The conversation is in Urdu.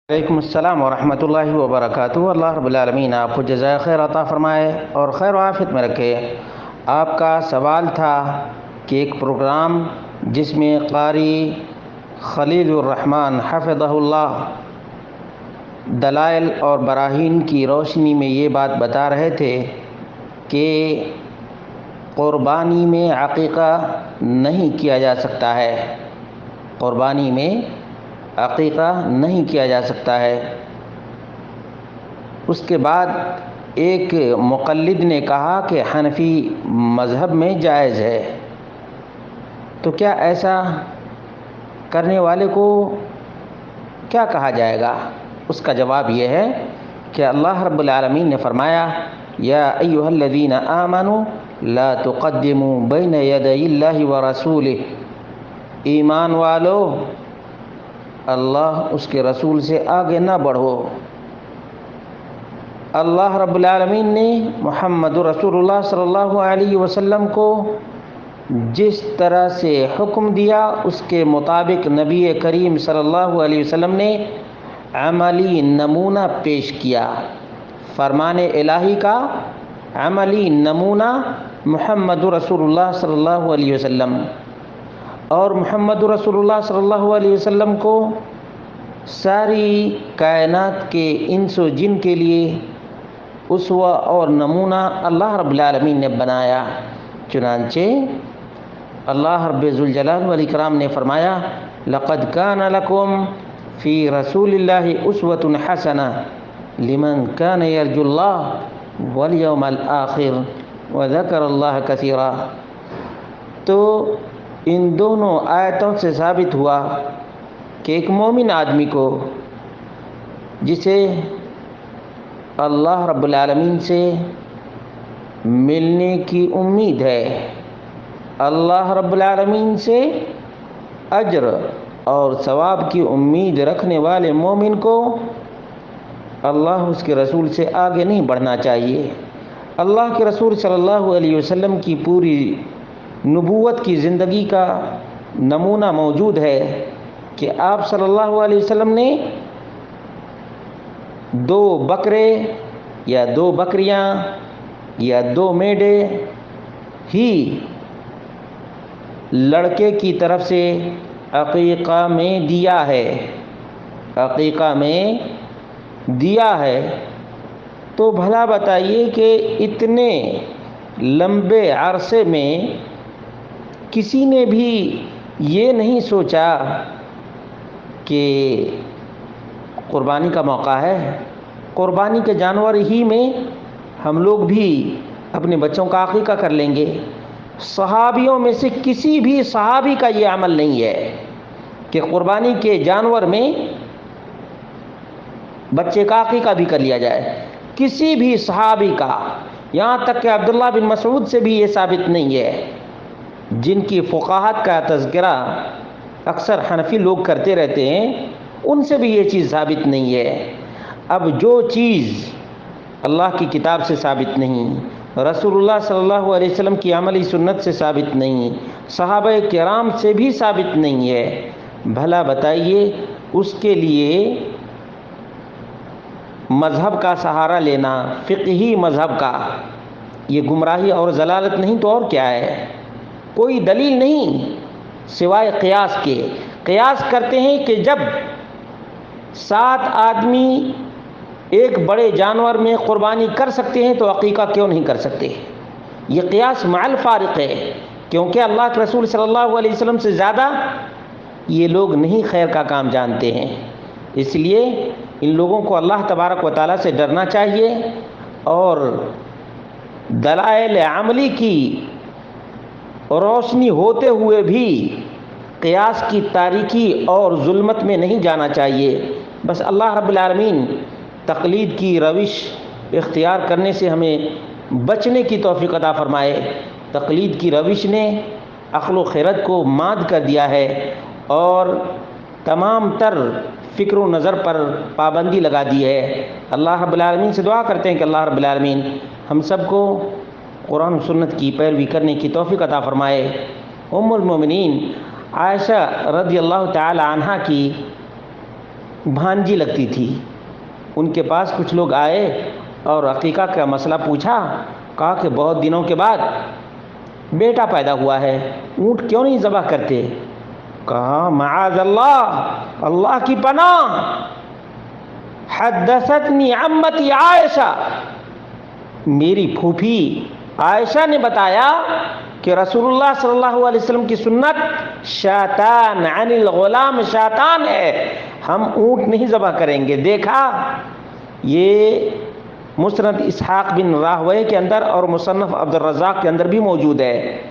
وعلیکم السلام ورحمۃ اللہ وبرکاتہ۔ اللہ رب العالمین آپ کو جزائے خیر عطا فرمائے اور خیر و عافیت میں رکھے۔ آپ کا سوال تھا کہ ایک پروگرام جس میں قاری خلیل الرحمن حفظہ اللہ دلائل اور براہین کی روشنی میں یہ بات بتا رہے تھے کہ قربانی میں عقیقہ نہیں کیا جا سکتا ہے، قربانی میں عقیقہ نہیں کیا جا سکتا ہے۔ اس کے بعد ایک مقلد نے کہا کہ حنفی مذہب میں جائز ہے، تو کیا ایسا کرنے والے کو کیا کہا جائے گا؟ اس کا جواب یہ ہے کہ اللہ رب العالمین نے فرمایا یا ایھا الذین آمنوا لا تقدموا بین یدی اللہ ورسولہ، ایمان والو اللہ اس کے رسول سے آگے نہ بڑھو۔ اللہ رب العالمین نے محمد رسول اللہ صلی اللہ علیہ وسلم کو جس طرح سے حکم دیا اس کے مطابق نبی کریم صلی اللہ علیہ وسلم نے عملی نمونہ پیش کیا۔ فرمان الہی کا عملی نمونہ محمد رسول اللہ صلی اللہ علیہ وسلم، اور محمد رسول اللہ صلی اللہ علیہ وسلم کو ساری کائنات کے انس و جن کے لیے اسوہ اور نمونہ اللہ رب العالمین نے بنایا۔ چنانچہ اللہ رب ذوالجلال والاکرام نے فرمایا لقد کان لکم فی رسول اللہ اسوۃ حسنہ لمن کان یرجو اللہ والیوم الآخر وذکر اللہ کثیرا۔ تو ان دونوں آیتوں سے ثابت ہوا کہ ایک مومن آدمی کو جسے اللہ رب العالمین سے ملنے کی امید ہے، اللہ رب العالمین سے اجر اور ثواب کی امید رکھنے والے مومن کو اللہ اس کے رسول سے آگے نہیں بڑھنا چاہیے۔ اللہ کے رسول صلی اللہ علیہ وسلم کی پوری نبوت کی زندگی کا نمونہ موجود ہے کہ آپ صلی اللہ علیہ وسلم نے 2 بکرے یا 2 بکریاں یا 2 میڈے ہی لڑکے کی طرف سے عقیقہ میں دیا ہے، عقیقہ میں دیا ہے۔ تو بھلا بتائیے کہ اتنے لمبے عرصے میں کسی نے بھی یہ نہیں سوچا کہ قربانی کا موقع ہے، قربانی کے جانور ہی میں ہم لوگ بھی اپنے بچوں کا عقیقہ کر لیں گے۔ صحابیوں میں سے کسی بھی صحابی کا یہ عمل نہیں ہے کہ قربانی کے جانور میں بچے کا عقیقہ بھی کر لیا جائے، کسی بھی صحابی کا، یہاں تک کہ عبداللہ بن مسعود سے بھی یہ ثابت نہیں ہے، جن کی فقاہت کا تذکرہ اکثر حنفی لوگ کرتے رہتے ہیں، ان سے بھی یہ چیز ثابت نہیں ہے۔ اب جو چیز اللہ کی کتاب سے ثابت نہیں، رسول اللہ صلی اللہ علیہ وسلم کی عملی سنت سے ثابت نہیں، صحابہ کرام سے بھی ثابت نہیں ہے، بھلا بتائیے اس کے لیے مذہب کا سہارا لینا، فقہی مذہب کا، یہ گمراہی اور ضلالت نہیں تو اور کیا ہے؟ کوئی دلیل نہیں سوائے قیاس کے۔ قیاس کرتے ہیں کہ جب 7 آدمی ایک بڑے جانور میں قربانی کر سکتے ہیں تو عقیقہ کیوں نہیں کر سکتے؟ یہ قیاس مع الفارق ہے، کیونکہ اللہ کے رسول صلی اللہ علیہ وسلم سے زیادہ یہ لوگ نہیں خیر کا کام جانتے ہیں۔ اس لیے ان لوگوں کو اللہ تبارک و تعالیٰ سے ڈرنا چاہیے اور دلائل عملی کی روشنی ہوتے ہوئے بھی قیاس کی تاریکی اور ظلمت میں نہیں جانا چاہیے۔ بس اللہ رب العالمین تقلید کی روش اختیار کرنے سے ہمیں بچنے کی توفیق عطا فرمائے۔ تقلید کی روش نے عقل و خرد کو ماد کر دیا ہے اور تمام تر فکر و نظر پر پابندی لگا دی ہے۔ اللہ رب العالمین سے دعا کرتے ہیں کہ اللہ رب العالمین ہم سب کو قرآن و سنت کی پیروی کرنے کی توفیق عطا فرمائے۔ ام المومنین عائشہ رضی اللہ تعالی عنہا کی بھانجی لگتی تھی. ان کے پاس کچھ لوگ آئے اور عقیقہ کا مسئلہ پوچھا. کہا کہ بہت دنوں کے بعد بیٹا پیدا ہوا ہے, اونٹ کیوں نہیں ذبح کرتے؟ کہا معاذ اللہ, اللہ کی پناہ, حدثتنی عمتی عائشہ, میری پھوپھی عائشہ نے بتایا کہ رسول اللہ صلی اللہ علیہ وسلم کی سنت شاتان عن الغلام شاتان ہے, ہم اونٹ نہیں ذبح کریں گے. دیکھا, یہ مسند اسحاق بن راہویہ کے اندر اور مصنف عبد الرزاق کے اندر بھی موجود ہے.